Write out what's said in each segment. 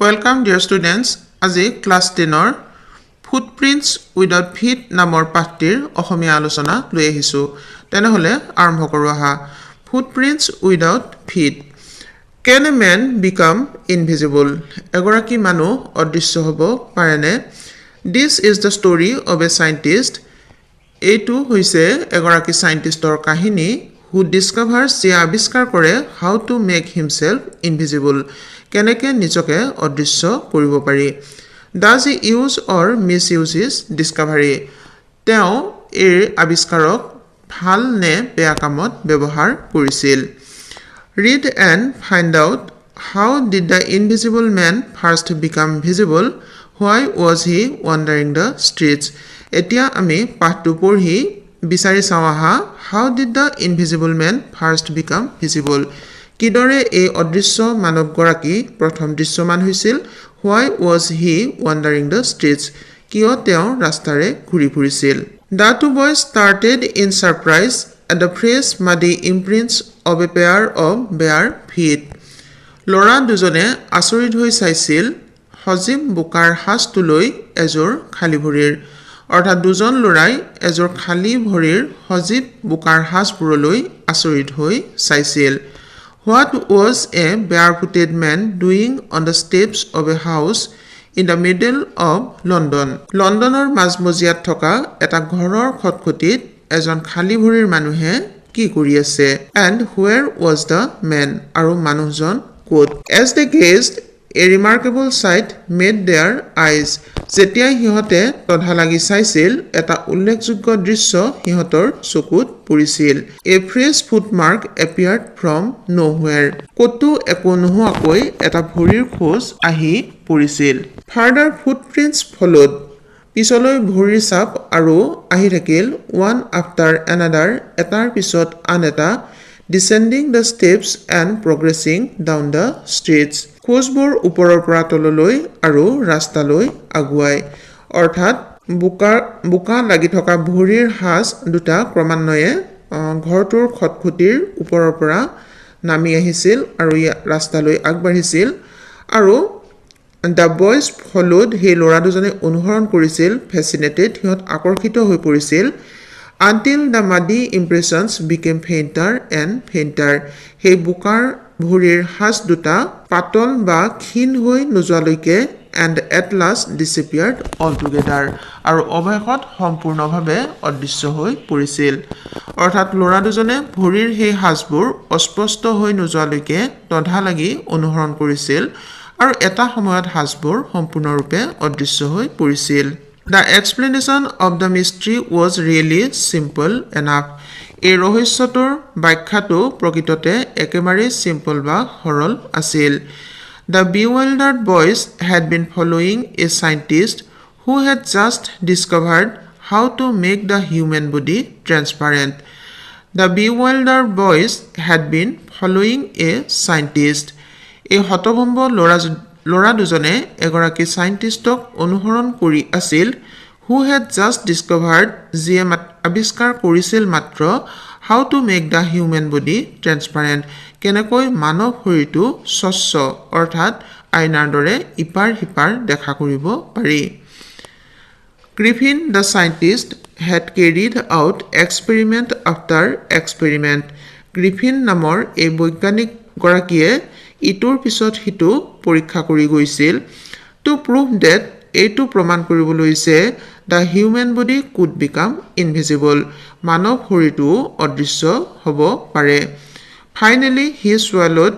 Welcome dear students. আজি class 10ৰ ফুটপ্ৰিন্টস without fit নামৰ পাঠটিৰ অসমীয়া আলোচনা লৈ আহিছো। তেনেহলে আৰম্ভ কৰো আহা। Footprints without feet. Can a man become invisible? এগৰাকী মানুহ অদৃশ্য হ'ব পাৰেনে? This is the story of a scientist. এইটো হৈছে এগৰাকী সাইন্টিষ্টৰ কাহিনী who discovers যে আৱিষ্কাৰ কৰে how to make himself invisible. কেনেকৈ নিজকে অদৃশ্য কৰিব পাৰি। Does he use or misuse his discovery? তেওঁ এই আৱিষ্কাৰক ভাল নে বেয়া কামত ব্যৱহাৰ কৰিছিল। Read and find out how did the invisible man first become visible? Why was he wandering the streets? এতিয়া আমি পাঠটো পঢ়ি বিচাৰি চাওঁ আহা how did the invisible man first become visible? কিদৰে এই অদৃশ্য মানৱগৰাকী প্ৰথম দৃশ্যমান হৈছিল। Why was he wandering the streets? কিয় তেওঁ ৰাস্তাৰে ঘূৰি ফুৰিছিল। The two boys started in surprise at the fresh muddy imprints of a pair of bare feet. ল'ৰা দুজনে আচৰিত হৈ চাইছিল সজীৱ বোকাৰ সাজটোলৈ এযোৰ খালী ভৰিৰ। অৰ্থাৎ দুজন ল'ৰাই এযোৰ খালী ভৰিৰ সজীৱ বোকাৰ সাজবোৰলৈ আচৰিত হৈ চাইছিল। What was a barefooted man doing on the steps of a house in the middle of London? লণ্ডনৰ মাজমজিয়াত থকা এটা ঘৰৰ খটখটিত এজন খালী ভৰিৰ মানুহে কি কৰি আছে? And where was the man? আৰু মানুহজন ক'ত? As they gazed, a remarkable sight met their eyes. যেতিয়া সিহঁতে তধা লাগি চাইছিল এটা উল্লেখযোগ্য দৃশ্য সিহঁতৰ চকুত পৰিছিল। A fresh footmark appeared from nowhere. ক'তো একো নোহোৱাকৈ এটা ভৰিৰ খোজ আহি পৰিছিল। Further footprints followed. পিছলৈ ভৰিৰ ছাপ আৰু আহি থাকিল one after another, এটাৰ পিছত আন এটা, descending the steps and progressing down the streets. খোজবোৰ ওপৰৰ পৰা তললৈ আৰু ৰাস্তালৈ আগুৱাই। অৰ্থাৎ বোকা লাগি থকা ভৰিৰ সাজ দুটা ক্ৰমান্বয়ে ঘৰটোৰ খটখটিৰ ওপৰৰ পৰা নামি আহিছিল আৰু ৰাস্তালৈ আগবাঢ়িছিল। আৰু দ্য বয়জ ফলোড, সেই ল'ৰা দুজনে অনুসৰণ কৰিছিল। ফেচিনেটেড, সিহঁত আকৰ্ষিত হৈ পৰিছিল। Until the muddy impressions became fainter and fainter. সেই বোকাৰ ভৰিৰ সাজ দুটা পাতল বা ক্ষীণ হৈ নোযোৱালৈকে and at last disappeared altogether. আৰু অৱশেষত সম্পূৰ্ণভাৱে অদৃশ্য হৈ পৰিছিল। অৰ্থাৎ ল'ৰা দুজনে ভৰিৰ সেই সাজবোৰ অস্পষ্ট হৈ নোযোৱালৈকে তধা লাগি অনুসৰণ কৰিছিল আৰু এটা সময়ত সাজবোৰ সম্পূৰ্ণৰূপে অদৃশ্য হৈ পৰিছিল। The explanation of the mystery was really simple enough. এই ৰহস্যটোৰ ব্যাখ্যাটো প্ৰকৃততে একেবাৰে চিম্পল বা সৰল আছিল। The bewildered boys had been following a scientist who had just discovered how to make the human body transparent. The bewildered boys had been following a scientist. এই হতভম্ব ল'ৰা দুজনে এগৰাকী সাইণ্টিষ্টক অনুসৰণ কৰি আছিল who had just discovered, যিয়ে আৱিষ্কাৰ কৰিছিল মাত্ৰ how to make the human body transparent, কেনেকৈ মানৱ শৰীৰটো স্বচ্ছ অৰ্থাৎ আইনাৰ দৰে ইপাৰ সিপাৰ দেখা কৰিব পাৰি। Griffin the scientist had carried out experiment after experiment. Griffin নামৰ এই বৈজ্ঞানিক গৰাকীয়ে ইটোৰ পিছত সিটো পৰীক্ষা কৰি গৈছিল to prove that, এইটো প্ৰমাণ কৰিবলৈ যে the human body could become invisible, মানৱ শৰীৰটো অদৃশ্য হ'ব পাৰে। Finally he swallowed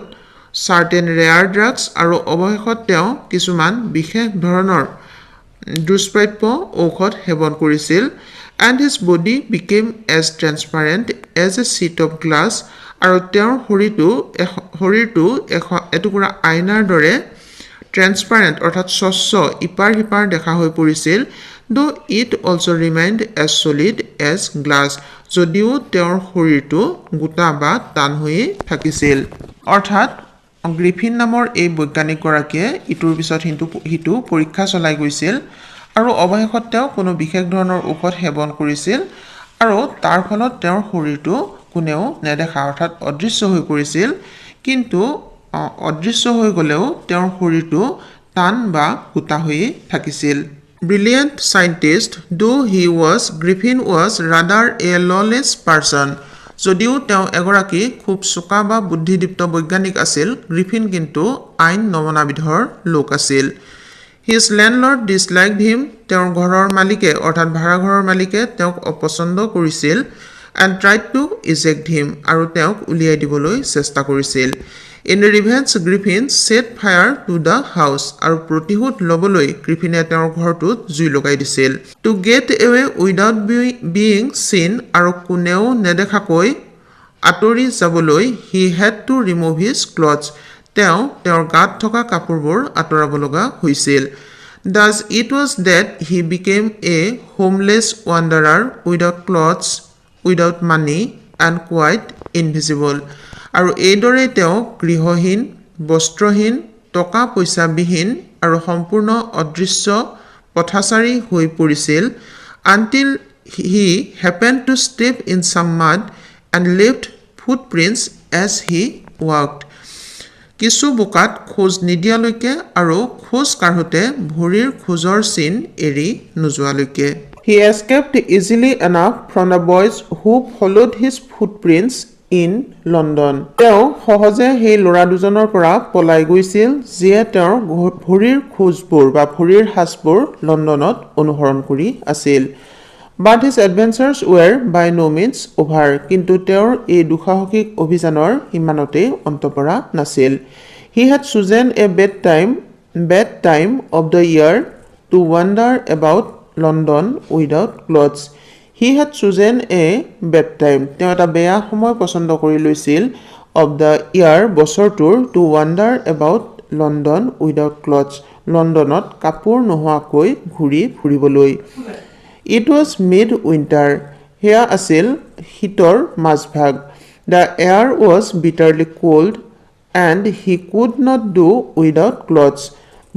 certain rare drugs, আৰু অৱশেষত তেওঁ কিছুমান বিশেষ ধৰণৰ দুষ্প্ৰাপ্য ঔষধ সেৱন কৰিছিল। And his body became as transparent as a sheet of glass, আৰু তেওঁৰ শৰীৰটো এটুকুৰা আইনাৰ দৰে ট্ৰেন্সপাৰেণ্ট অৰ্থাৎ স্বচ্ছ ইপাৰ সিপাৰ দেখা হৈ পৰিছিল। though it also remained as solid as glass, যদিও তেওঁৰ শৰীৰটো গোটা বা টান হৈয়ে থাকিছিল। অৰ্থাৎ গ্ৰিফিন নামৰ এই বৈজ্ঞানিক গৰাকীয়ে ইটোৰ পিছত সিটো পৰীক্ষা চলাই গৈছিল আৰু অৱশেষত তেওঁ কোনো বিশেষ ধৰণৰ ঔষধ সেৱন কৰিছিল আৰু তাৰ ফলত তেওঁৰ শৰীৰটো কোনেও নেদেখা অৰ্থাৎ অদৃশ্য হৈ পৰিছিল। কিন্তু অদৃশ্য হৈ গ'লেও তেওঁৰ শৰীৰটো টান বা হুতা হৈয়ে থাকিছিল। Brilliant scientist, though he was, Griffin was rather a lawless person. যদিও তেওঁ এগৰাকী খুব চোকা বা বুদ্ধিদীপ্ত বৈজ্ঞানিক আছিল, গ্ৰিফিন কিন্তু আইন নমনাবিধৰ লোক আছিল। His landlord disliked him, তেওঁৰ ঘৰৰ মালিকে অৰ্থাৎ ভাড়াঘৰৰ মালিকে তেওঁক অপছন্দ কৰিছিল, and tried to eject him, আৰু তেওঁক উলিয়াই দিবলৈ চেষ্টা কৰিছিল। In revenge, Griffin set fire to the house, আৰু প্ৰতিশোধ ল'বলৈ গ্ৰিফিনে তেওঁৰ ঘৰটোত জুই লগাই দিছিল। To get away without being seen, আৰু কোনেও নেদেখাকৈ আঁতৰি যাবলৈ he had to remove his clothes, তেওঁ তেওঁৰ গাত থকা কাপোৰবোৰ আঁতৰাব লগা হৈছিল। Thus it was that he became a homeless wanderer without clothes, without money, and quite invisible. আৰু এইদৰে তেওঁ গৃহহীন, বস্ত্ৰহীন, টকা পইচাবিহীন আৰু সম্পূৰ্ণ অদৃশ্য পথাচাৰী হৈ পৰিছিল until he happened to step in some mud and left footprints as he walked. কিছু বোকাত খোজ নিদিয়ালৈকে আৰু খোজ কাঢ়োতে ভৰিৰ খোজৰ চিন এৰি নোযোৱালৈকে। He escaped easily enough from the boys who followed his footprints in London. তেওঁ সহজে সেই ল'ৰা দুজনৰ পৰা পলাই গৈছিল যিয়ে তেওঁৰ ভৰিৰ খোজবোৰ বা ভৰিৰ সাজবোৰ লণ্ডনত অনুসৰণ কৰি আছিল। But his adventures were by no means over. কিন্তু তেওঁৰ এই দুঃসাহসিক অভিযানৰ ইমানতেই অন্ত পৰা নাছিল। He had chosen a bad time of the year to wander about London without clothes. He had chosen a bad time. তেওঁ এটা বেয়া সময় পছন্দ কৰি লৈছিল of the year, বছৰটোৰ, to wander about London without clothes. লণ্ডনত কাপোৰ নোহোৱাকৈ ঘূৰি ফুৰিবলৈ। It was mid-winter. সেয়া আছিল শীতৰ মাজভাগ। The air was bitterly cold and he could not do without clothes.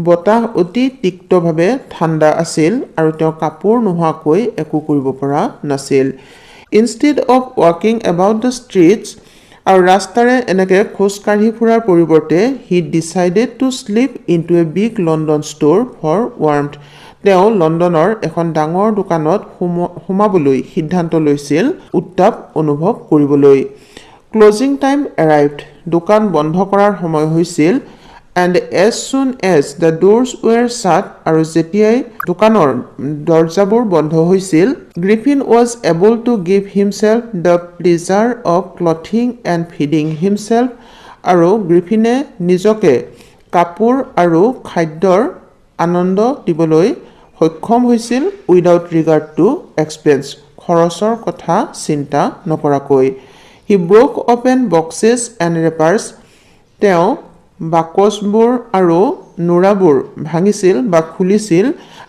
বতাহ অতি তিক্তভাৱে ঠাণ্ডা আছিল আৰু তেওঁ কাপোৰ নোহোৱাকৈ একো কৰিব পৰা নাছিল। Instead of walking about the streets, আৰু ৰাস্তাৰে এনেকৈ খোজকাঢ়ি ফুৰাৰ পৰিৱৰ্তে he decided to slip into a big London store for warmth. তেওঁ লণ্ডনৰ এখন ডাঙৰ দোকানত সোমাবলৈ সিদ্ধান্ত লৈছিল উত্তাপ অনুভৱ কৰিবলৈ। Closing time arrived. দোকান বন্ধ কৰাৰ সময় হৈছিল and as soon as the doors were shut, আৰু যেতিয়াই দোকানৰ দৰজাবোৰ বন্ধ হৈছিল, Griffin was able to give himself the pleasure of clothing and feeding himself, আৰু গ্ৰিফিনে নিজকে কাপোৰ আৰু খাদ্যৰ আনন্দ দিবলৈ সক্ষম হৈছিল উইদাউট ৰিগাৰ্ড টু এক্সপেন্স, খৰচৰ কথা চিন্তা নকৰাকৈ। He broke open boxes and wrappers. তেওঁ বাকচবোৰ আৰু নোৰাবোৰ ভাঙিছিল বা খুলিছিল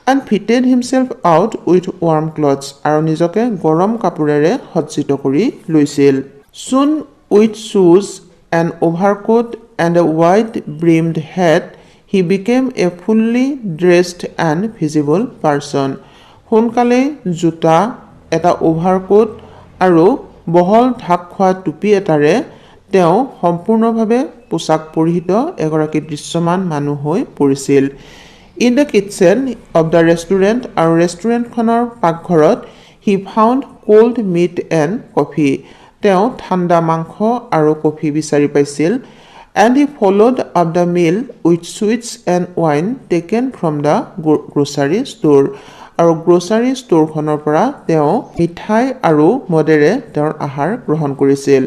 and fitted himself out with warm clothes, আৰু নিজকে গৰম কাপোৰেৰে সজ্জিত কৰি লৈছিল। Soon with shoes, an overcoat and a wide-brimmed hat, he became a fully dressed and visible person. সোনকালেই জোতা, এটা অভাৰকোট আৰু বহল ঢাক খোৱা টুপি এটাৰে তেওঁ সম্পূৰ্ণভাৱে পোচাক পৰিহিত এগৰাকী দৃশ্যমান মানুহ হৈ পৰিছিল। In the kitchen of the restaurant, আৰু ৰেষ্টুৰেণ্টখনৰ পাকঘৰত he found cold meat and coffee. তেওঁ ঠাণ্ডা মাংস আৰু কফি বিচাৰি পাইছিল। And he followed up the meal with sweets and wine taken from the grocery store. আৰু গ্ৰ'চাৰী ষ্ট'ৰখনৰ পৰা তেওঁ মিঠাই আৰু মদেৰে তেওঁৰ আহাৰ গ্ৰহণ কৰিছিল।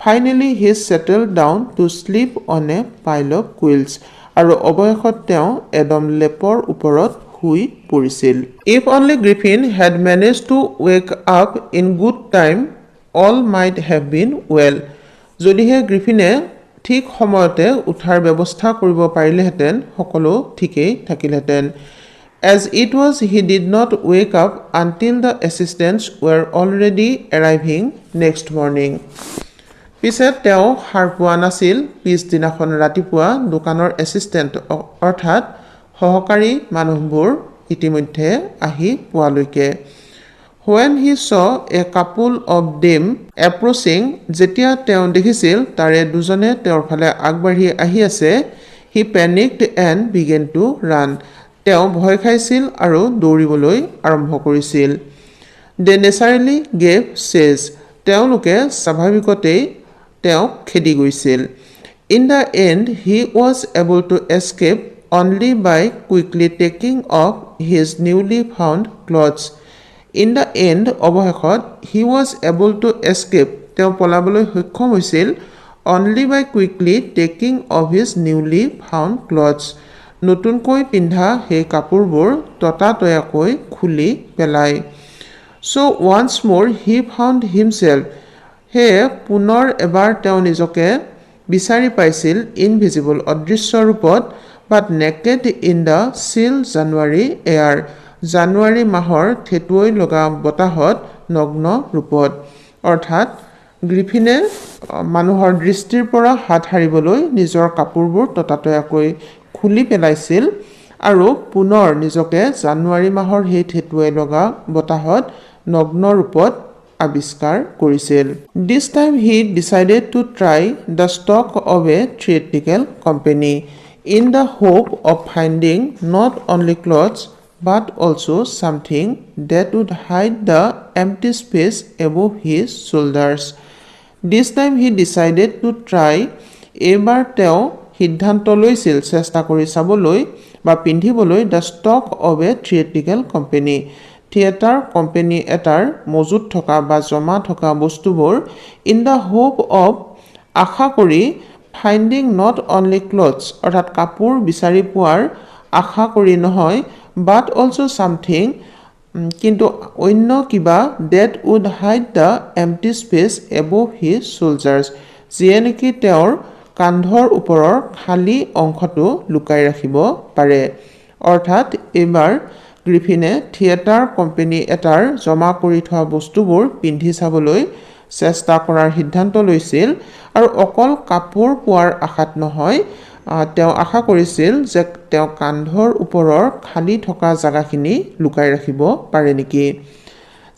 Finally he settled down to sleep on a pile of quilts. আৰু অৱশেষত তেওঁ এদম লেপৰ ওপৰত শুই পৰিছিল। If only Griffin had managed to wake up in good time, all might have been well. যদিহে গ্ৰিফিনে ঠিক সময়তে উঠাৰ ব্যৱস্থা কৰিব পাৰিলেহেঁতেন, সকলো ঠিকেই থাকিলহেঁতেন। As it was, he did not wake up until the assistants were already arriving next morning. পিছে তেওঁ সাৰ পোৱা নাছিল পিছদিনাখন ৰাতিপুৱা দোকানৰ এছিষ্টেণ্ট অৰ্থাৎ সহকাৰী মানুহবোৰ ইতিমধ্যে আহি পোৱালৈকে। When he saw a couple of them approaching, যেতিয়া তেওঁ দেখিছিল তাৰে দুজনে তেওঁৰ ফালে আগবাঢ়ি আহি আছে, He panicked and began to run. তেওঁ ভয় খাইছিল আৰু দৌৰিবলৈ আৰম্ভ কৰিছিল. They naturally gave chase. তেওঁলোকে স্বাভাৱিকতেই তেওঁক খেদি গৈছিল. In the end, he was able to escape only by quickly taking off his newly found clothes. In the end, অৱশেষত he was able to escape. তেওঁ পলাবলৈ সক্ষম হৈছিল only by quickly taking off his newly found clothes. নতুনকৈ পিন্ধা সেই কাপোৰবোৰ ততাতৈয়াকৈ খুলি পেলায়. So once more he found himself. সেয়ে পুনৰ এবাৰ তেওঁ নিজকে বিচাৰি পাইছিল ইনভিজিবল অদৃশ্য ৰূপত but naked in the chill January air. জানুৱাৰী মাহৰ থেতুৱৈ লগা বতাহত নগ্ন ৰূপত. অৰ্থাৎ গ্ৰিফিনে মানুহৰ দৃষ্টিৰ পৰা হাত সাৰিবলৈ নিজৰ কাপোৰবোৰ ততাতৈয়াকৈ খুলি পেলাইছিল আৰু পুনৰ নিজকে জানুৱাৰী মাহৰ সেই থেতুৱৈ লগা বতাহত নগ্ন ৰূপত আৱিষ্কাৰ কৰিছিল. This time he decided to try the stock of a theatrical company in the hope of finding not only clothes but also something that would hide the empty space above his shoulders. This time he decided to try. এইবাৰ তেওঁ সিদ্ধান্ত লৈছিল চেষ্টা কৰি চাবলৈ বা পিন্ধিবলৈ the stock of a theatrical company. Theatre company এটাৰ মজুত থকা বা জমা থকা বস্তুবোৰ in the hope of আশা কৰি finding not only clothes অৰ্থাৎ কাপোৰ বিচাৰি পোৱাৰ আশা কৰি নহয় but also something কিন্তু অন্য কিবা that would hide the empty space above his shoulders যিয়ে নেকি তেওঁৰ কান্ধৰ ওপৰৰ খালী অংশটো লুকাই ৰাখিব পাৰে. অৰ্থাৎ এইবাৰ গ্ৰিফিনে থিয়েটাৰ কোম্পানী এটাৰ জমা কৰি থোৱা বস্তুবোৰ পিন্ধি চাবলৈ চেষ্টা কৰাৰ সিদ্ধান্ত লৈছিল আৰু অকল কাপোৰ পোৱাৰ আশাত নহয় তেওঁ আশা কৰিছিল যে তেওঁ কান্ধৰ ওপৰৰ খালী থকা জাগাখিনি লুকাই ৰাখিব পাৰে নেকি.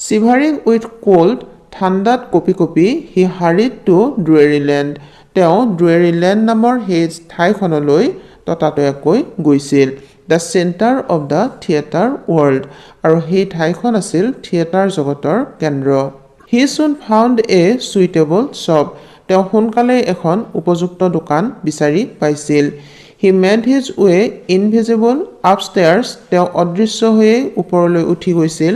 Shivering with cold, ঠাণ্ডাত কঁপি কঁপি he hurried to Druryland. তেওঁ ড্ৰুৱেৰীলেণ্ড নামৰ সেই ঠাইখনলৈ ততাতৈয়াকৈ গৈছিল. The center of the theater world. আৰু সেই ঠাইখন আছিল থিয়েটাৰ জগতৰ কেন্দ্ৰ. He soon found a suitable shop. তেওঁ সোনকালে এখন উপযুক্ত দোকান বিচাৰি পাইছিল. He made his way invisible upstairs. তেওঁ অদৃশ্য হৈয়ে ওপৰলৈ উঠি গৈছিল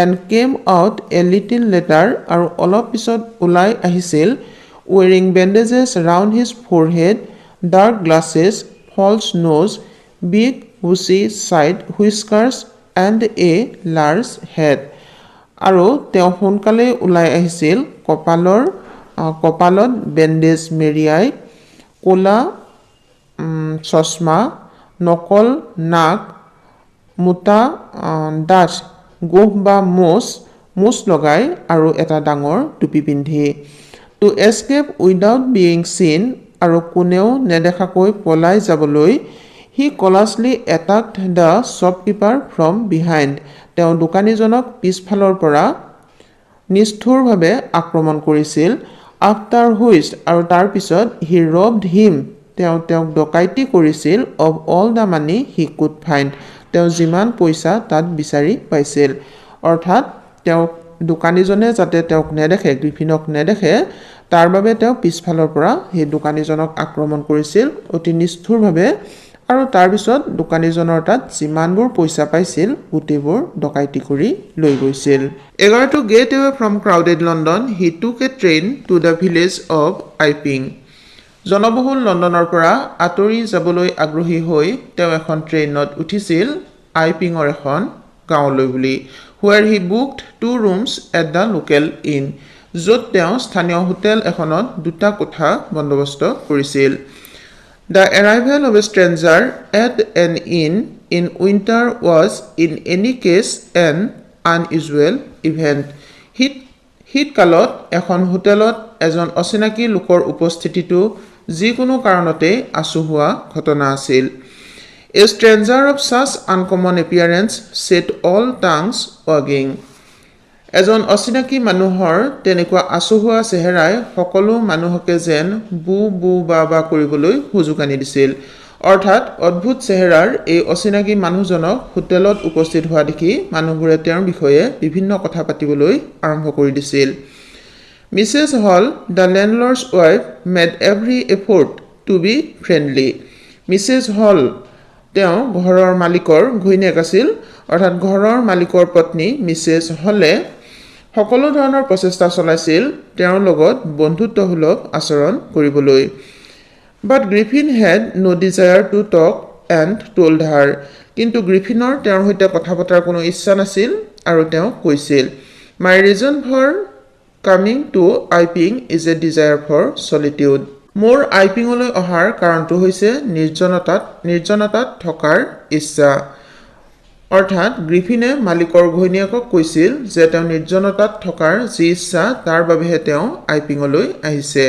and came out a little later. আৰু অলপ পিছত ওলাই আহিছিল wearing bandages around his forehead, dark glasses, false nose, big bushy side whiskers and a large hat. আৰু তেওঁ সোনকালে ওলাই আহিছিল কপালত বেণ্ডেজ মেৰিয়াই, ক'লা চশমা, নকল নাক, মোটা ডাঠ গোফ বা মোচ লগাই আৰু এটা ডাঙৰ টুপি পিন্ধি. To escape without being seen আৰু কোনেও নেদেখাকৈ পলাই যাবলৈ he callously attacked the shopkeeper from behind. তেওঁ দোকানীজনক পিছফালৰ পৰা নিষ্ঠুৰভাৱে আক্ৰমণ কৰিছিল. After which আৰু তাৰ পিছত he robbed him. তেওঁক ডকাইতি কৰিছিল of all the money he could find. তেওঁ যিমান পইচা তাত বিচাৰি পাইছিল. অৰ্থাৎ তেওঁক দোকানীজনে যাতে তেওঁক নেদেখে, গ্ৰিফিনক নেদেখে তাৰ বাবে তেওঁ পিছফালৰ পৰা সেই দোকানীজনক আক্ৰমণ কৰিছিল অতি নিষ্ঠুৰভাৱে আৰু তাৰ পিছত দোকানীজনৰ তাত যিমানবোৰ পইচা পাইছিল গোটেইবোৰ ডকাইতি কৰি লৈ গৈছিল. Eager to get away from crowded London, he took a train to the village of Iping. জনবহুল লণ্ডনৰ পৰা আঁতৰি যাবলৈ আগ্ৰহী হৈ তেওঁ এখন ট্ৰেইনত উঠিছিল আইপিঙৰ এখন গাঁৱলৈ বুলি. Where he booked 2 rooms at the local inn. য'ত তেওঁ স্থানীয় হোটেল এখনত 2টা কোঠা বন্দবস্ত কৰিছিল. The arrival of a stranger at an inn in winter was in any case an unusual event. শীতকালত এখন হোটেলত এজন অচিনাকি লোকৰ উপস্থিতিটো যিকোনো কাৰণতে আচহুৱা ঘটনা আছিল. A stranger of such uncommon appearance set all tongues wagging. এজন অচিনাকি মানুহৰ তেনেকুৱা আচহুৱা চেহেৰাই সকলো মানুহকে যেন বু বা কৰিবলৈ সুযোগ আনি দিছিল. অৰ্থাৎ অদ্ভুত চেহেৰাৰ এই অচিনাকি মানুহজনক হোটেলত উপস্থিত হোৱা দেখি মানুহবোৰে তেওঁৰ বিষয়ে বিভিন্ন কথা পাতিবলৈ আৰম্ভ কৰি দিছিল। Mrs Hall, the landlord's wife, made every effort to be friendly. Mrs Hall তেওঁ ঘৰৰ মালিকৰ ঘৈণীয়েক আছিল, অৰ্থাৎ ঘৰৰ মালিকৰ পত্নী মিছেছ হলে সকলো ধৰণৰ প্ৰচেষ্টা চলাইছিল তেওঁৰ লগত বন্ধুত্বসুলভ আচৰণ কৰিবলৈ। But Griffin had no desire to talk and told her. কিন্তু গ্ৰিফিনৰ তেওঁৰ সৈতে কথা পতাৰ কোনো ইচ্ছা নাছিল আৰু তেওঁ কৈছিল, My reason for coming to Iping is a desire for solitude. মোৰ আইপিঙলৈ অহাৰ কাৰণটো হৈছে নিৰ্জনতাত থকাৰ ইচ্ছা। অৰ্থাৎ গ্ৰিফিনে মালিকৰ ঘৈণীয়েকক কৈছিল যে তেওঁ নিৰ্জনতাত থকাৰ যি ইচ্ছা তাৰ বাবেহে তেওঁ আইপিঙলৈ আহিছে।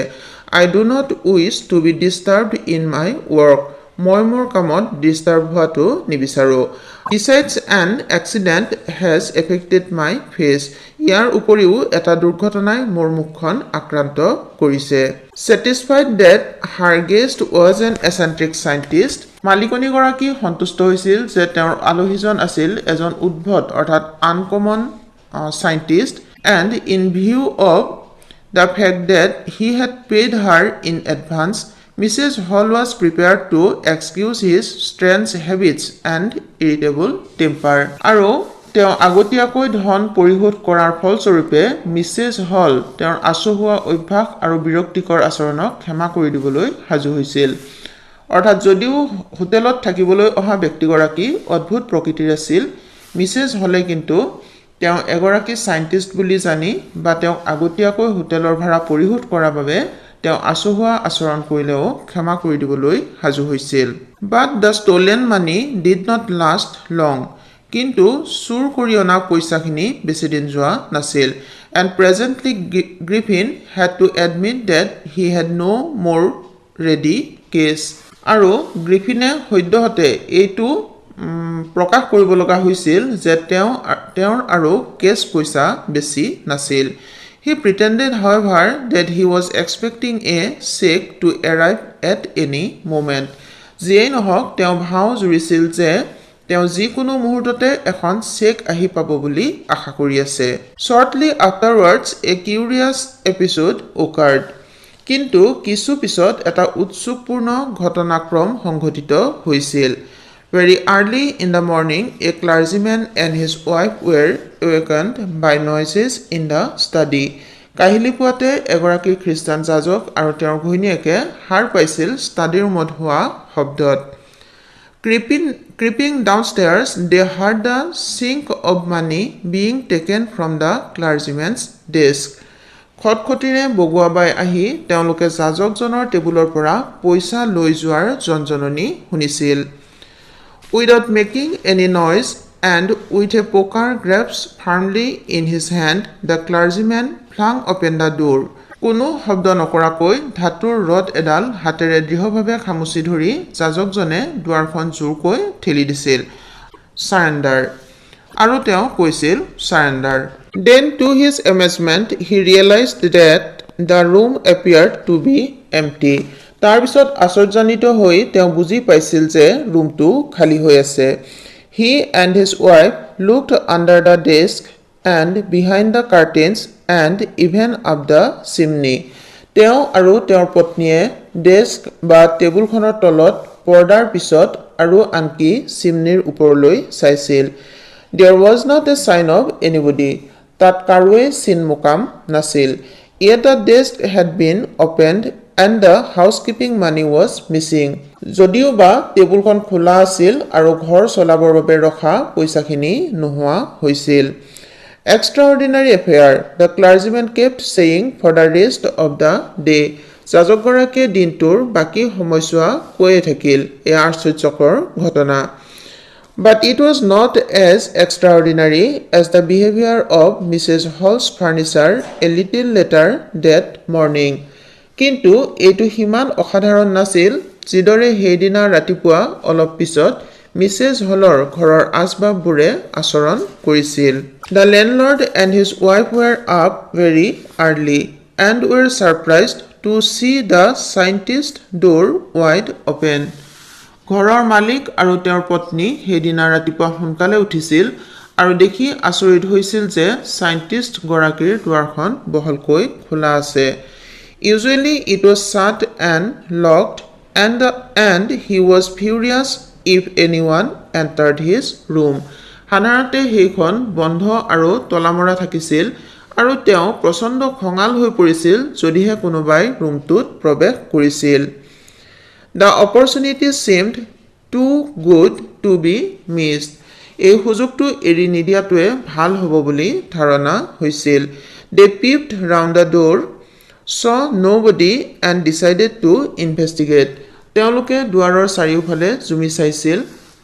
I do not wish to be disturbed in my work. মই মোৰ কামত ডিষ্টাৰ্ব হোৱাটো নিবিচাৰোঁ। Besides, an accident has affected my face. ইয়াৰ উপৰিও এটা দুৰ্ঘটনাই মোৰ মুখখন আক্ৰান্ত কৰিছে। Satisfied that her guest was an eccentric scientist. মালিকনীগৰাকী সন্তুষ্ট হৈছিল যে তেওঁৰ আলহীজন আছিল এজন উদ্ভট অৰ্থাৎ uncommon scientist, and in view of the fact that he had paid her in advance, Mrs. Hall was prepared to excuse his strange habits and irritable temper. আৰু তেওঁ আগতীয়াকৈ ধন পৰিশোধ কৰাৰ ফলস্বৰূপে মিছেছ হল তেওঁৰ আচহুৱা অভ্যাস আৰু বিৰক্তিকৰ আচৰণক ক্ষমা কৰি দিবলৈ সাজু হৈছিল। অৰ্থাৎ যদিও হোটেলত থাকিবলৈ অহা ব্যক্তিগৰাকী অদ্ভুত প্ৰকৃতিৰ আছিল, মিছেছ হলে কিন্তু তেওঁ এগৰাকী চাইণ্টিষ্ট বুলি জানি বা তেওঁক আগতীয়াকৈ হোটেলৰ ভাড়া পৰিশোধ কৰাৰ বাবে তেওঁ আচহুৱা আচৰণ কৰিলেও ক্ষমা কৰি দিবলৈ সাজু হৈছিল। But the stolen money did not last long. কিন্তু চুৰ কৰি অনা পইচাখিনি বেছিদিন যোৱা নাছিল। And presently Griffin had to admit that he had no more ready cash. আৰু গ্ৰিফিনে সদ্যহতে এইটো প্ৰকাশ কৰিব লগা হৈছিল যে তেওঁৰ আৰু কেছ পইচা বেছি নাছিল। He pretended, however, that he was expecting a cheque to arrive at any moment. যিয়েই নহওক তেওঁ ভাও জুৰিছিল যে তেওঁ যিকোনো মুহূৰ্ততে এখন চেক আহি পাব বুলি আশা কৰি আছে। Shortly afterwards, a curious episode occurred. কিন্তু কিছু পিছত এটা উৎসুকপূৰ্ণ ঘটনাক্ৰম সংঘটিত হৈছিল। Very early in the morning, a clergyman and his wife were awakened by noises in the study. কাহিলী পুৱাতে এগৰাকী খ্ৰীষ্টান যাজক আৰু তেওঁৰ ঘৈণীয়েকে সাৰ পাইছিল ষ্টাডি ৰুমত হোৱা শব্দত। Creeping downstairs, they heard the chink of money being taken from the clergyman's desk. খটখটিৰে বগুৱাবাই আহি তেওঁলোকে যাজকজনৰ টেবুলৰ পৰা পইচা লৈ যোৱাৰ জনজননী শুনিছিল। Without making any noise and with a poker grasped firmly in his hand, the clergyman flung open the door. কোনো শব্দ নকৰাকৈ ধাতুৰ ৰড এডাল হাতেৰে দৃঢ়ভাৱে খামুচি ধৰি যাজকজনে দুৱাৰখন জোৰকৈ ঠেলি দিছিল। Surrender. আৰু তেওঁ কৈছিল surrender. Then to his amazement, he realized that the room appeared to be empty. তাৰপিছত আশ্চৰ্যান্বিত হৈ তেওঁ বুজি পাইছিল যে ৰুমটো খালী হৈ আছে। He and his wife looked under the desk and behind the curtains and even up the chimney. তেওঁ আৰু তেওঁৰ পত্নীয়ে ডেস্ক বা টেবুলখনৰ তলত, পৰ্দাৰ পিছত আৰু আনকি চিমনিৰ ওপৰলৈ চাইছিল। There was not a sign of anybody. তাত কাৰোৱে চিন মোকাম নাছিল। Yet the desk had been opened and the housekeeping money was missing. যদিও বা টেবুলখন খোলা আছিল আৰু ঘৰ চলাবৰ বাবে ৰখা পইচাখিনি নোহোৱা হৈছিল। Extraordinary affair, the clergyman kept saying for the rest of the day. যাজকগৰাকীয়ে দিনটোৰ বাকী সময়ছোৱা কৈয়ে থাকিল, এয়া আশ্চৰ্যকৰ ঘটনা। But it was not as extraordinary as the behavior of Mrs. Hall's furniture a little later that morning. কিন্তু এইটো সিমান অসাধাৰণ নাছিল যিদৰে সেইদিনা ৰাতিপুৱা অলপ পিছত মিছেছ হলৰ ঘৰৰ আচবাববোৰে আচৰণ কৰিছিল। The landlord and his wife were up very early and were surprised to see the scientist's door wide open. ঘৰৰ মালিক আৰু তেওঁৰ পত্নী সেইদিনা ৰাতিপুৱা সোনকালে উঠিছিল আৰু দেখি আচৰিত হৈছিল যে সাইণ্টিষ্ট গৰাকীৰ দুৱাৰখন বহলকৈ খোলা আছে। Usually it was shut and locked and he was furious if anyone entered his room. সাধাৰণতে সেইখন বন্ধ আৰু তলামৰা থাকিছিল আৰু তেওঁ প্ৰচণ্ড খঙাল হৈ পৰিছিল যদিহে কোনোবাই ৰুমটোত প্ৰৱেশ কৰিছিল। The opportunity seemed too good to be missed. এই সুযোগটো এৰি নিদিয়াটোৱে ভাল হ'ব বুলি ধাৰণা হৈছিল। They peeped round the door, saw nobody and decided to investigate. তেওঁলোকে দুৱাৰৰ চাৰিওফালে জুমি চাইছিল,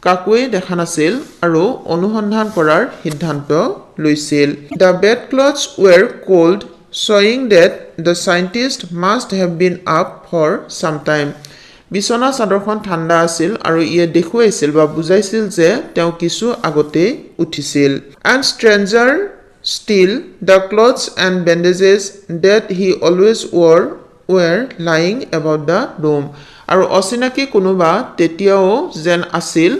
কাকোৱেই দেখা নাছিল আৰু অনুসন্ধান কৰাৰ সিদ্ধান্ত লৈছিল। The bedclothes were cold, showing that the scientist must have been up for some time. বিছনা চাদৰখন ঠাণ্ডা আছিল আৰু ইয়ে দেখুৱাইছিল বা বুজাইছিল যে তেওঁ কিছু আগতেই উঠিছিল। And stranger still, the clothes and bandages that he always wore were lying about the room. আৰু অচিনাকি কোনোবা তেতিয়াও যেন আছিল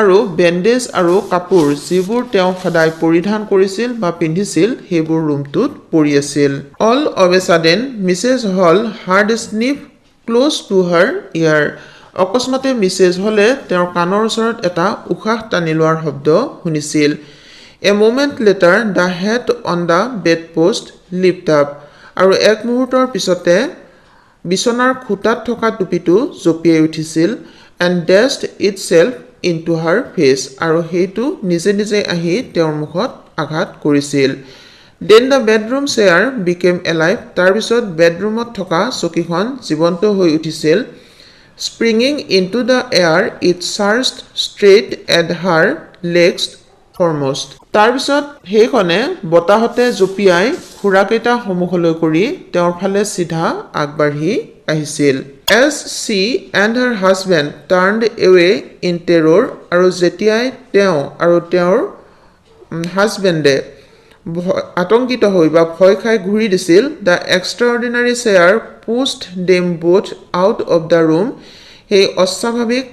আৰু বেণ্ডেজ আৰু কাপোৰ যিবোৰ তেওঁ সদায় পৰিধান কৰিছিল বা পিন্ধিছিল সেইবোৰ ৰুমটোত পৰি আছিল। All of a sudden, Mrs. Hall heard a sniff close to her ear. অকস্মাতে মিছেছ হলে তেওঁৰ কাণৰ ওচৰত এটা উশাহ টানি লোৱাৰ শব্দ শুনিছিল। A moment later, the hat on the bedpost leaped up. আৰু এক মুহূৰ্তৰ পিছতে বিছনাৰ খুঁটাত থকা টুপিটো জঁপিয়াই উঠিছিল and dashed itself into her face. আৰু সেইটো নিজে নিজে আহি তেওঁৰ মুখত আঘাত কৰিছিল। Then the bedroom chair became alive. তাৰপিছত বেডৰুমত থকা চকীখন জীৱন্ত হৈ উঠিছিল। Springing into the air, it surged straight at her legs foremost. তাৰপিছত সেইখনে বতাহতে জঁপিয়াই খুৰাকেইটা সন্মুখলৈ কৰি তেওঁৰ ফালে চিধা আগবাঢ়ি আহিছিল। As she and her husband turned away in terror, আৰু যেতিয়াই তেওঁ আৰু তেওঁৰ হাজবেণ্ডে আতংকিত হৈ বা ভয় খাই ঘূৰি দিছিল, the extraordinary chair pushed them both out of the room. সেই অস্বাভাৱিক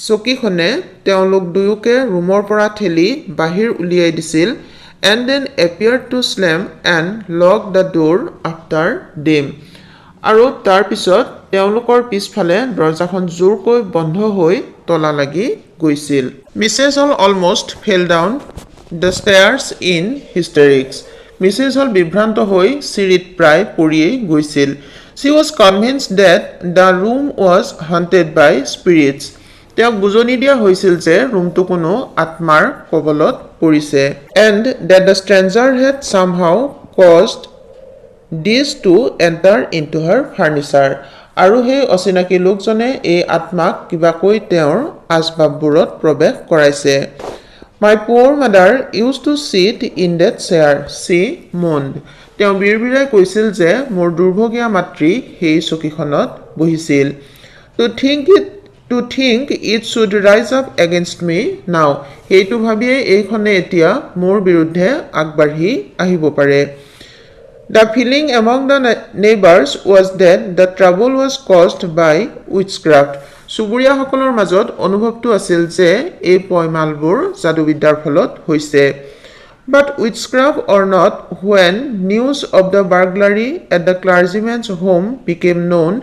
চকীখনে তেওঁলোক দুয়োকে ৰুমৰ পৰা ঠেলি বাহিৰ উলিয়াই দিছিল and then appeared to slam and lock the door after them. আৰু তাৰপিছত তেওঁলোকৰ পিছফালে দৰজাখন জোৰকৈ বন্ধ হৈ তলা লাগি গৈছিল। Mrs. Hall almost fell down the stairs in hysterics. Mrs. Hall বিভ্ৰান্ত হৈ চিৰিত প্ৰায় পৰিয়েই গৈছিল। She was convinced that the room was haunted by spirits. তেওঁক বুজনি দিয়া হৈছিল যে ৰুমটো কোনো আত্মাৰ কবলত পৰিছে and that the stranger had somehow caused this to enter into her furniture. আৰু সেই অচিনাকি লোকজনে এই আত্মাক কিবাকৈ তেওঁৰ আচবাববোৰত প্ৰৱেশ কৰাইছে। My poor mother used to sit in that chair, she moaned. তেওঁ বিৰবিৰাই কৈছিল যে মোৰ দুৰ্ভগীয়া মাতৃ সেই চকীখনত বহিছিল। To think it should rise up against me now. সেইটো ভাবিয়ে এইখনে এতিয়া মোৰ বিৰুদ্ধে আগবাঢ়ি আহিব পাৰে। The feeling among the neighbors was that the trouble was caused by witchcraft. চুবুৰীয়াসকলৰ মাজত অনুভৱটো আছিল যে এই পয়মালবোৰ যাদুবিদ্যাৰ ফলত হৈছে। But witchcraft or not, when news of the burglary at the clergyman's home became known,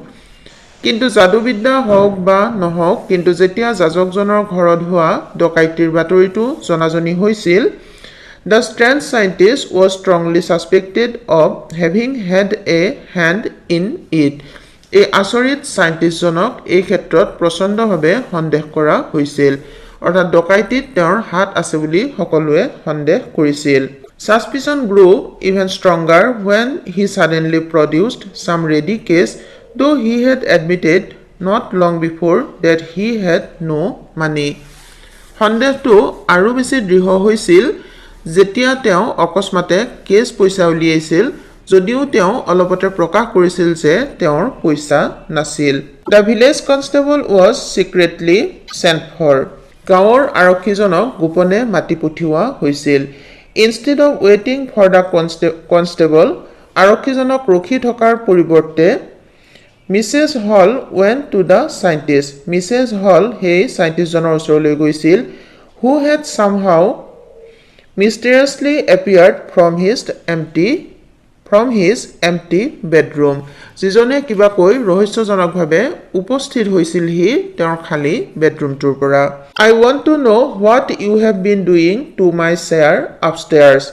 কিন্তু যাদুবিদ্যা হওক বা নহওক, কিন্তু যেতিয়া যাজকজনৰ ঘৰত হোৱা ডকাইতিৰ বাতৰিটো জনাজনি হৈছিল, the strange scientist was strongly suspected of having had a hand in it. এই আচৰিত চাইণ্টিষ্টজনক এই ক্ষেত্ৰত প্ৰচণ্ডভাৱে সন্দেহ কৰা হৈছিল, অৰ্থাৎ ডকাইতিত তেওঁৰ হাত আছে বুলি সকলোৱে সন্দেহ কৰিছিল। Suspicion grew even stronger when he suddenly produced some ready case, though he had admitted not long before that he had no money. সন্দেহটো আৰু বেছি দৃঢ় হৈছিল যেতিয়া তেওঁ অকস্মাতে কেছ পইচা উলিয়াইছিল, যদিও তেওঁ অলপতে প্ৰকাশ কৰিছিল যে তেওঁৰ পইচা নাছিল। The village constable was secretly sent for. গাঁৱৰ আৰক্ষীজনক গোপনে মাতি পঠিওৱা হৈছিল। Instead of waiting for the constable, আৰক্ষীজনক ৰখি থকাৰ পৰিৱৰ্তে Mrs Hall went to the scientist. Mrs Hall সেই সাইণ্টিষ্টজনৰ ওচৰলৈ গৈছিল who had somehow mysteriously appeared from his empty bedroom. যিজনে কিবাকৈ ৰহস্যজনকভাৱে উপস্থিত হৈছিল হি তেওঁৰ খালী বেডৰুমটোৰ পৰা. I want to know what you have been doing to my chair upstairs,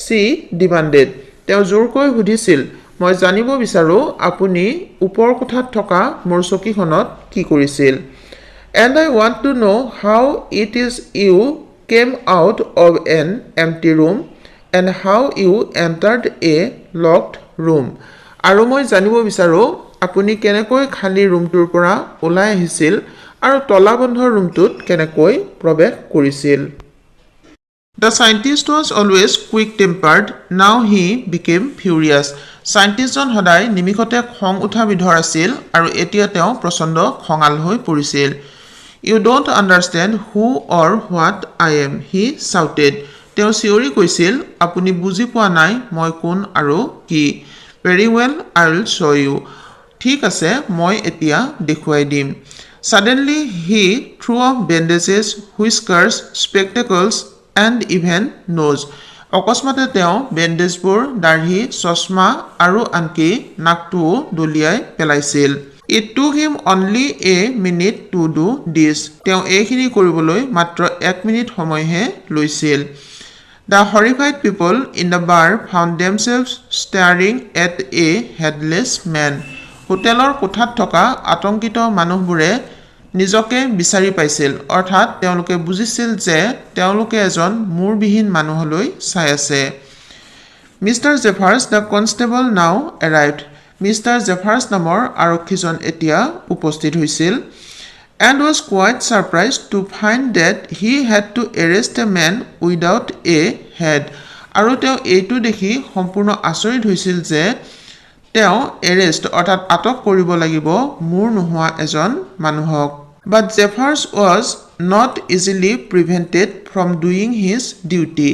she demanded. তেওঁ জোৰকৈ সুধিছিল মই জানিব বিচাৰো আপুনি ওপৰ কোঠাত থকা মোৰ চকীখনত কি কৰিছিল. And I want to know how it is you came out of an empty room and how you entered a locked room. আৰু মই জানিব বিচাৰো আপুনি কেনেকৈ খালী ৰুমটোৰ পৰা ওলাই আহিছিল আৰু তলাবন্ধ ৰুমটোত কেনেকৈ প্ৰৱেশ কৰিছিল. The scientist was always quick-tempered. Now he became furious. Scientistজন সদায় নিমিষতে খং উঠা বিধৰ আছিল আৰু এতিয়া তেওঁ প্ৰচণ্ড খঙাল হৈ পৰিছিল. You don't understand who or what I am, he shouted. তেওঁ চিঞৰি কৈছিল আপুনি বুজি পোৱা নাই মই কোন আৰু কি. Very well, I will show you. ঠিক আছে মই এতিয়া দেখুৱাই দিম. Suddenly he threw off bandages, whiskers, spectacles and even nose. অকস্মাতে তেওঁ বেণ্ডেজবোৰ দাঢ়ি চশমা আৰু আনকি নাকটোও দলিয়াই পেলাইছিল. It took him only a minute to do this. তেওঁ এইখিনি কৰিবলৈ মাত্ৰ 1 মিনিট সময়হে লৈছিল. The horrified people in the bar found themselves staring at a headless man. হোটেলৰ কোঠাত থকা আতংকিত মানুহবোৰে নিজকে বিচাৰি পাইছিল অৰ্থাৎ তেওঁলোকে বুজিছিল যে তেওঁলোকে এজন মূৰবিহীন মানুহলৈ চাই আছে. Mr. Jeffers, the constable, now arrived. Mr. Jeffers নামৰ আৰক্ষীজন এতিয়া উপস্থিত হৈছিল and was quite surprised to find that he had to arrest a man without a head. আৰু তেওঁ এইটো দেখি সম্পূৰ্ণ আচৰিত হৈছিল যে তেওঁ এৰেষ্ট অৰ্থাৎ আটক কৰিব লাগিব মূৰ নোহোৱা এজন মানুহক. But Jeffers was not easily prevented from doing his duty.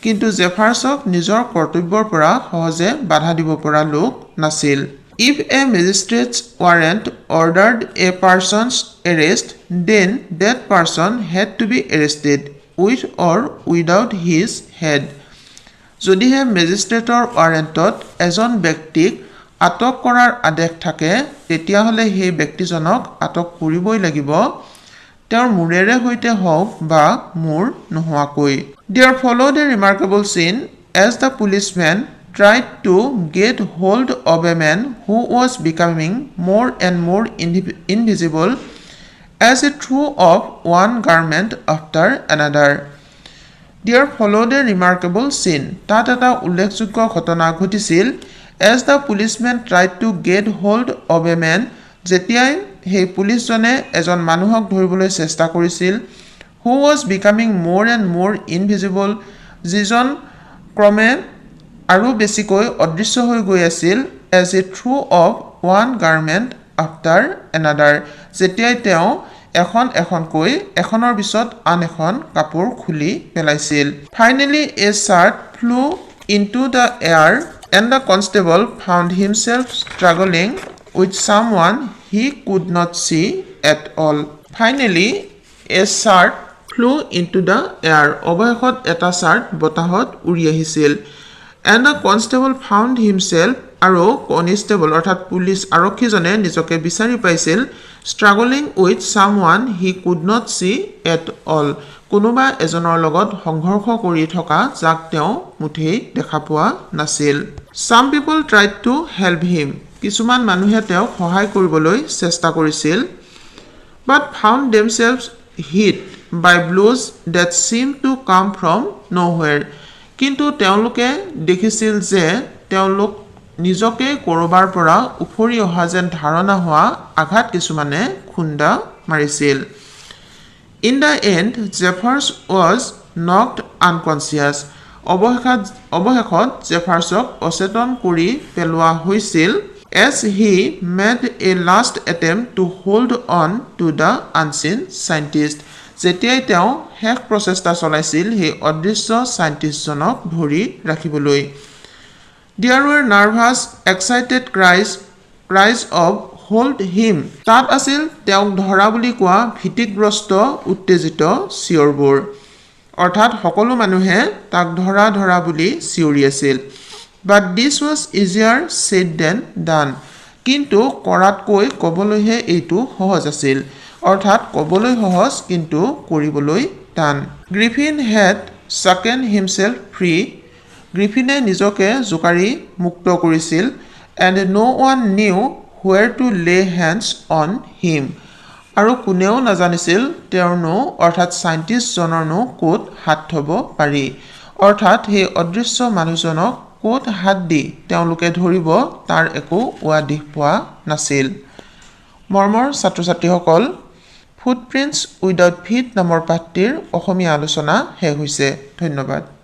কিন্তু জেফাৰ্ছক নিজৰ কৰ্তব্যৰ পৰা সহজে বাধা দিব পৰা লোক নাছিল. If a magistrate's warrant ordered a person's arrest, then that person had to be arrested with or without his head. যদিহে মেজিষ্ট্ৰেটৰ ৱাৰেণ্টত এজন ব্যক্তিক আটক কৰাৰ আদেশ থাকে তেতিয়াহ'লে সেই ব্যক্তিজনক আটক কৰিবই লাগিব তেওঁৰ মূৰেৰে সৈতে হওক বা মূৰ নোহোৱাকৈ. There followed a remarkable scene as the policeman tried to get hold of a man who was becoming more and more invisible as he threw off one garment after another. There followed a remarkable scene. তাত এটা উল্লেখযোগ্য ঘটনা ঘটিছিল as the policeman tried to get hold of a man. যেতিয়াই সেই পুলিচজনে এজন মানুহক ধৰিবলৈ চেষ্টা কৰিছিল who was becoming more and more invisible, যিজন ক্ৰমে আৰু বেছিকৈ অদৃশ্য হৈ গৈ আছিল as he threw off one garment after another. যেতিয়াই তেওঁ এখনকৈ এখনৰ পিছত আন এখন কাপোৰ খুলি পেলাইছিল. Finally a shirt flew into the air and the constable found himself struggling with someone he could not see at all. Finally a shirt flew into the air. অৱশেষত এটা চাৰ্ট বতাহত উৰি আহিছিল. And the constable found himself, আৰু constable অৰ্থাৎ police আৰক্ষীজনে নিজকে বিচাৰি পাইছিল struggling with someone he could not see at all. কোনোবা এজনৰ লগত সংঘৰ্ষ কৰি থকা যাক তেওঁ মুঠেই দেখা পোৱা নাছিল. Some people tried to help him. কিছুমান মানুহে তেওঁক সহায় কৰিবলৈ চেষ্টা কৰিছিল but found themselves hit by blows that seemed to come from nowhere. কিন্তু তেওঁলোকে দেখিছিল যে তেওঁলোক নিজকে কৰবাৰ পৰা উফৰি অহা যেন ধাৰণা হোৱা আঘাত কিছুমানে খুন্দা মাৰিছিল. In the end, Jeffers was knocked unconscious. অৱশেষত জেফাৰ্ছক অচেতন কৰি পেলোৱা হৈছিল as he made a last attempt to hold on to the unseen scientist. যেতিয়াই তেওঁ শেষ প্ৰচেষ্টা চলাইছিল সেই অদৃশ্য চাইণ্টিষ্টজনক ধৰি ৰাখিবলৈ. There were nervous, excited cries of hold him তাত আছিল তেওঁক ধৰা বুলি কোৱা ভীতিগ্ৰস্ত উত্তেজিত চিঞৰবোৰ অৰ্থাৎ সকলো মানুহে তাক ধৰা বুলি চিঞৰি আছিল but this was easier said than done কিন্তু কৰাতকৈ ক'বলৈহে এইটো সহজ আছিল অৰ্থাৎ ক'বলৈ সহজ কিন্তু কৰিবলৈ টান Griffin had shaken himself free গ্ৰিফিনে নিজকে জোকাৰি মুক্ত কৰিছিল and no one knew where to lay hands on him আৰু কোনেও নাজানিছিল তেওঁৰনো অৰ্থাৎ সাইন্টিষ্ট জনৰনো ক'ত হাত থব পাৰি অৰ্থাৎ সেই অদৃশ্য মানুহজনক ক'ত হাত দি তেওঁলোকে ধৰিব তাৰ একো উৱাদিহ পোৱা নাছিল মৰমৰ ছাত্ৰ-ছাত্ৰীসকল ফুটপ্ৰিন্টছ উইদাউট ফিট নামৰ পাঠটিৰ অসমীয়া আলোচনা শেষ হৈছে ধন্যবাদ